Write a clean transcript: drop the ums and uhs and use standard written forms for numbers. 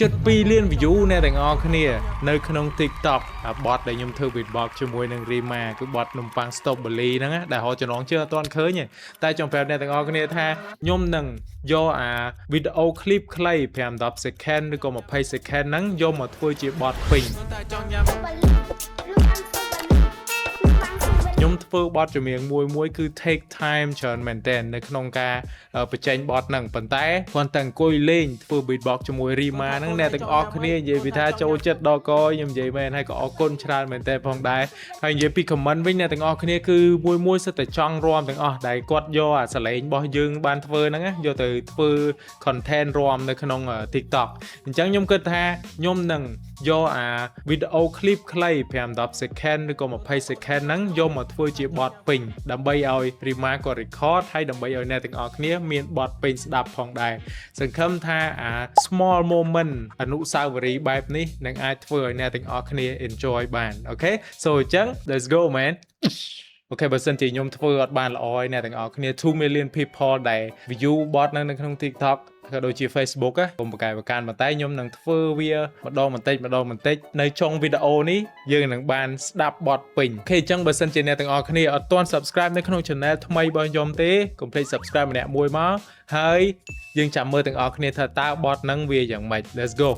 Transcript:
7 លាន view អ្នកទាំងអស់គ្នានៅក្នុង TikTok បតដែលខ្ញុំធ្វើ beatbox ជាមួយនឹង Rima គឺបតនំប៉័ង Strawberry ហ្នឹងដែលហៅចំណងជើងអត់ទាន់ឃើញទេតែចង់ប្រាប់អ្នកទាំងអស់គ្នាថាខ្ញុំនឹងយកវីដេអូ clip ខ្លី 5-10 second ឬក៏20 second ហ្នឹងយកមកធ្វើជាបតពេញខ្ញុំធ្វើបទចម្រៀងមួយគឺ take time ច្រើនមែនតើនៅក្នុងការបញ្ចេញបទហ្នឹងប៉ុន្តែគាត់តែអង្គុយលេងធ្វើ beatbox ជាមួយ Rima ហ្នឹងអ្នកទាំងអស់គ្នានិយាយពីថាចូលចិត្តដល់កខ្ញុំនិយាយមែនហើយក៏អរគុណច្រើនមែនតើផងដែរហើយនិយាយពី comment វិញអ្នកទាំងអស់គ្នាគឺមួយសិតតែចង់រាំទាំងអស់ដែលគាត់យកអាសលេងរបស់យើងបានធ្វើហ្នឹងយកទៅធ្វើ content រាំនៅក្នុង TikTok អញ្ចឹងខ្ញុំគិតថាខ្ញុំនឹងយកវីដេអូ clip ខ្លី 5-10 second ឬក៏20 second ហ្នឹងយកមកធ្វើជាបទពេញដើម្បីឲ្យ Rima ក៏ record ហើយដើម្បីឲ្យអ្នកទាំងអស់គ្នាមានបទពេញស្ដាប់ផងដែរសង្ឃឹមថាsmall moment អនុស្សាវរីយ៍បែបនេះនឹងអាចធ្វើឲ្យអ្នកទាំងអស់គ្នា enjoy បានអូខេ so អញ្ចឹង let's go man អូខេបើសិនជាខ្ញុំធ្វើអត់បានល្អឯអ្នកទាំងអស់គ្នា2 million people ដែល view បទនៅក្នុង TikTok ក៏ដូចជា Facebook ខ្ញុំបកកាយបកានប៉ុន្តែខ្ញុំនឹងធ្វើវាម្ដងបន្តិចនៅចុងវីដេអូនេះយើងនឹងបានស្ដាប់បទពេញអូខេអញ្ចឹងបើសិនជាអ្នកទាំងអស់គ្នាអត់ទាន់ subscribe នៅក្នុង channel ថ្មីរបស់ខ្ញុំទេកុំភ្លេច subscribe ម្នាក់មួយមកហើយយើងចាំមើលទាំងអស់គ្នាថាតើបទហ្នឹងវាយ៉ាងម៉េច let's go